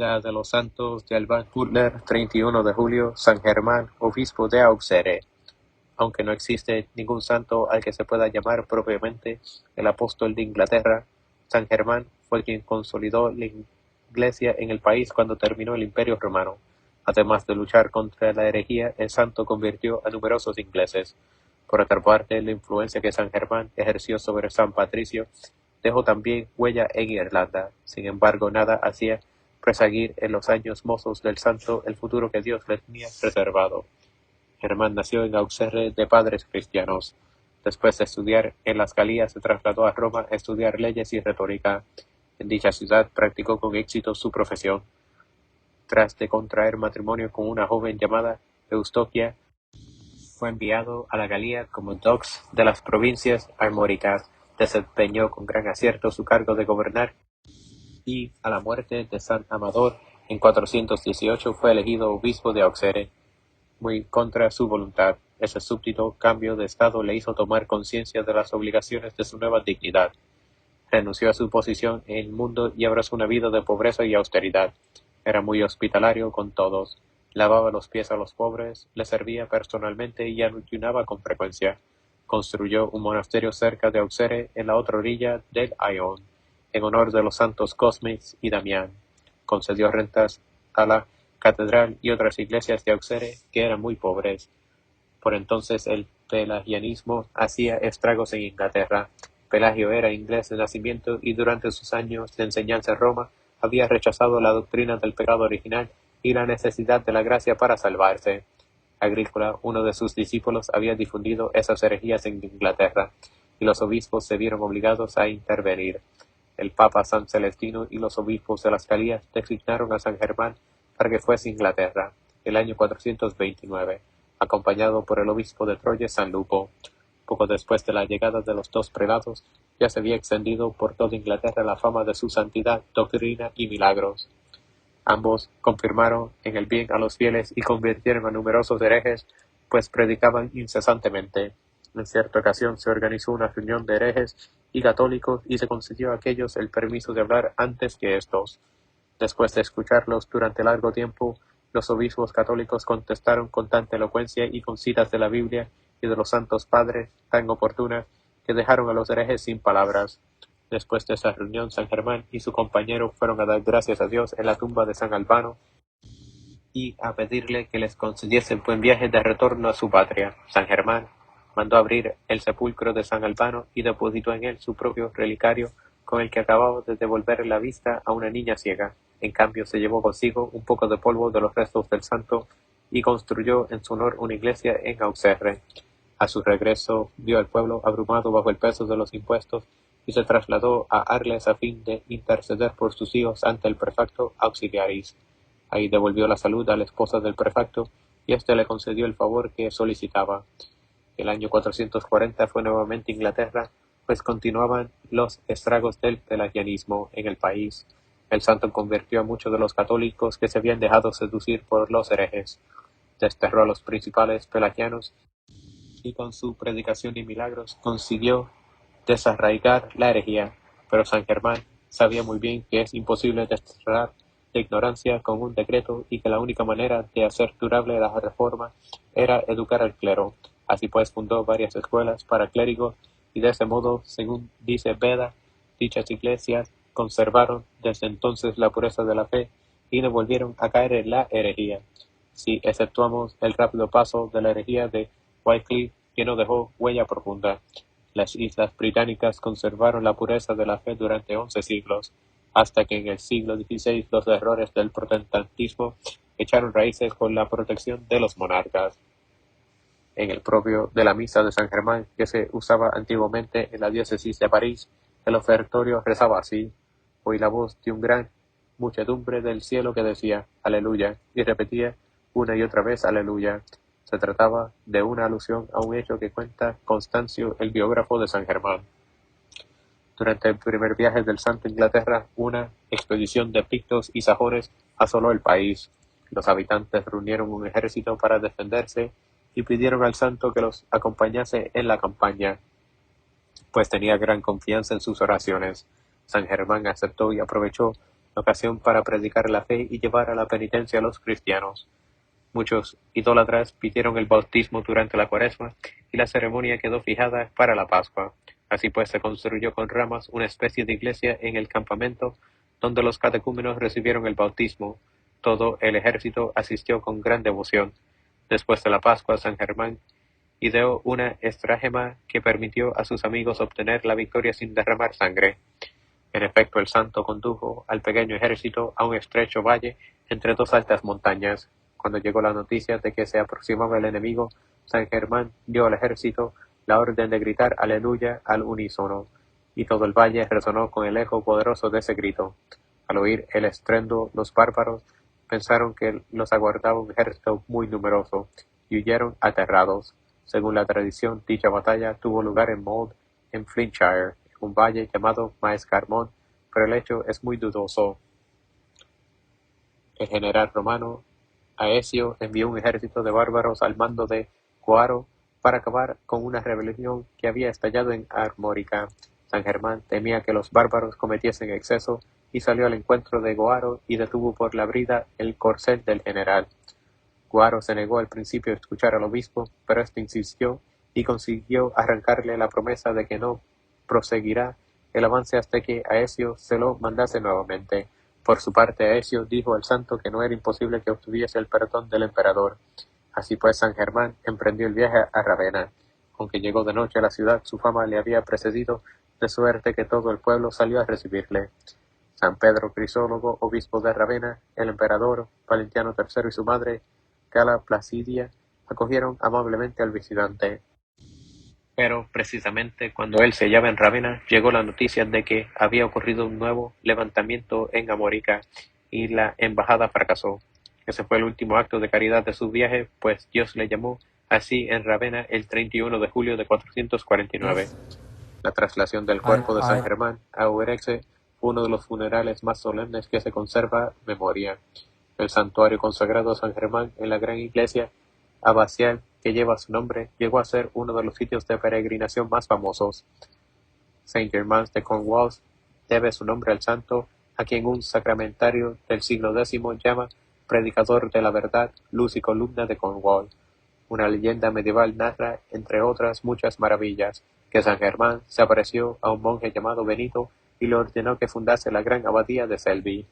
Vida de los santos de Alban Butler, 31 de julio, San Germán, obispo de Auxerre. Aunque no existe ningún santo al que se pueda llamar propiamente el apóstol de Inglaterra, San Germán fue quien consolidó la Iglesia en el país cuando terminó el Imperio Romano. Además de luchar contra la herejía, el santo convirtió a numerosos ingleses. Por otra parte, la influencia que San Germán ejerció sobre San Patricio dejó también huella en Irlanda. Sin embargo, nada hacía presagiar en los años mozos del santo el futuro que Dios le tenía reservado. Germán nació en Auxerre de padres cristianos. Después de estudiar en las Galías, se trasladó a Roma a estudiar leyes y retórica. En dicha ciudad practicó con éxito su profesión. Tras de contraer matrimonio con una joven llamada Eustoquia, fue enviado a la Galia como dux de las provincias armóricas. Desempeñó con gran acierto su cargo de gobernar y, a la muerte de San Amador en 418, fue elegido obispo de Auxerre. Muy contra su voluntad, ese súbdito cambio de estado le hizo tomar conciencia de las obligaciones de su nueva dignidad. Renunció a su posición en el mundo y abrazó una vida de pobreza y austeridad. Era muy hospitalario con todos. Lavaba los pies a los pobres, les servía personalmente y ayunaba con frecuencia. Construyó un monasterio cerca de Auxerre, en la otra orilla del Ayón, en honor de los santos Cosmes y Damián. Concedió rentas a la catedral y otras iglesias de Auxerre, que eran muy pobres. Por entonces el pelagianismo hacía estragos en Inglaterra. Pelagio era inglés de nacimiento y durante sus años de enseñanza en Roma había rechazado la doctrina del pecado original y la necesidad de la gracia para salvarse. Agrícola, uno de sus discípulos, había difundido esas herejías en Inglaterra, y los obispos se vieron obligados a intervenir. El Papa San Celestino y los obispos de las Galías designaron a San Germán para que fuese a Inglaterra, el año 429, acompañado por el obispo de Troyes, San Lupo. Poco después de la llegada de los dos prelados, ya se había extendido por toda Inglaterra la fama de su santidad, doctrina y milagros. Ambos confirmaron en el bien a los fieles y convirtieron a numerosos herejes, pues predicaban incesantemente. En cierta ocasión se organizó una reunión de herejes y católicos y se concedió a aquellos el permiso de hablar antes que estos. Después de escucharlos durante largo tiempo, los obispos católicos contestaron con tanta elocuencia y con citas de la Biblia y de los santos padres tan oportunas que dejaron a los herejes sin palabras. Después de esa reunión, San Germán y su compañero fueron a dar gracias a Dios en la tumba de San Albano y a pedirle que les concediese buen viaje de retorno a su patria. San Germán mandó abrir el sepulcro de San Albano y depositó en él su propio relicario, con el que acababa de devolver la vista a una niña ciega. En cambio, se llevó consigo un poco de polvo de los restos del santo y construyó en su honor una iglesia en Auxerre. A su regreso, vio al pueblo abrumado bajo el peso de los impuestos y se trasladó a Arles a fin de interceder por sus hijos ante el prefecto auxiliaris. Ahí devolvió la salud a la esposa del prefecto y éste le concedió el favor que solicitaba. El año 440 fue nuevamente Inglaterra, pues continuaban los estragos del pelagianismo en el país. El santo convirtió a muchos de los católicos que se habían dejado seducir por los herejes. Desterró a los principales pelagianos y con su predicación y milagros consiguió desarraigar la herejía, pero San Germán sabía muy bien que es imposible desterrar la ignorancia con un decreto y que la única manera de hacer durable la reforma era educar al clero. Así pues fundó varias escuelas para clérigos y de ese modo, según dice Beda, dichas iglesias conservaron desde entonces la pureza de la fe y no volvieron a caer en la herejía. Si exceptuamos el rápido paso de la herejía de Wycliffe, que no dejó huella profunda. Las islas británicas conservaron la pureza de la fe durante 11 siglos, hasta que en el siglo XVI los errores del protestantismo echaron raíces con la protección de los monarcas. En el propio de la misa de San Germán, que se usaba antiguamente en la diócesis de París, el ofertorio rezaba así: oí la voz de un gran muchedumbre del cielo que decía Aleluya, y repetía una y otra vez Aleluya. Se trataba de una alusión a un hecho que cuenta Constancio, el biógrafo de San Germán. Durante el primer viaje del santo a Inglaterra, una expedición de pictos y sajones asoló el país. Los habitantes reunieron un ejército para defenderse y pidieron al santo que los acompañase en la campaña, pues tenía gran confianza en sus oraciones. San Germán aceptó y aprovechó ocasión para predicar la fe y llevar a la penitencia a los cristianos. Muchos idólatras pidieron el bautismo durante la Cuaresma y la ceremonia quedó fijada para la Pascua. Así pues se construyó con ramas una especie de iglesia en el campamento donde los catecúmenos recibieron el bautismo. Todo el ejército asistió con gran devoción. Después de la Pascua, San Germán ideó una estratagema que permitió a sus amigos obtener la victoria sin derramar sangre. En efecto, el santo condujo al pequeño ejército a un estrecho valle entre dos altas montañas. Cuando llegó la noticia de que se aproximaba el enemigo, San Germán dio al ejército la orden de gritar aleluya al unísono, y todo el valle resonó con el eco poderoso de ese grito. Al oír el estruendo, los bárbaros pensaron que los aguardaba un ejército muy numeroso, y huyeron aterrados. Según la tradición, dicha batalla tuvo lugar en Mold, en Flintshire, un valle llamado Maescarmón, pero el hecho es muy dudoso. El general romano Aecio envió un ejército de bárbaros al mando de Coaro para acabar con una rebelión que había estallado en Armórica. San Germán temía que los bárbaros cometiesen exceso y salió al encuentro de Goaro y detuvo por la brida el corcel del general. Goaro se negó al principio a escuchar al obispo, pero éste insistió y consiguió arrancarle la promesa de que no proseguirá el avance hasta que Aecio se lo mandase nuevamente. Por su parte, Aecio dijo al santo que no era imposible que obtuviese el perdón del emperador. Así pues, San Germán emprendió el viaje a Ravenna. Aunque llegó de noche a la ciudad, su fama le había precedido, de suerte que todo el pueblo salió a recibirle. San Pedro Crisólogo, obispo de Ravenna, el emperador Valentiniano III y su madre, Gala Placidia, acogieron amablemente al visitante. Pero, precisamente cuando él se hallaba en Ravenna, llegó la noticia de que había ocurrido un nuevo levantamiento en Amórica y la embajada fracasó. Ese fue el último acto de caridad de su viaje, pues Dios le llamó así en Ravenna el 31 de julio de 449. La traslación del cuerpo de San Germán a Ourense fue uno de los funerales más solemnes que se conserva memoria. El santuario consagrado a San Germán en la gran iglesia abacial que lleva su nombre llegó a ser uno de los sitios de peregrinación más famosos. Saint Germain de Cornwall debe su nombre al santo, a quien un sacramentario del siglo X llama predicador de la verdad, luz y columna de Cornwall. Una leyenda medieval narra, entre otras muchas maravillas, que San Germán se apareció a un monje llamado Benito y le ordenó que fundase la gran abadía de Selby.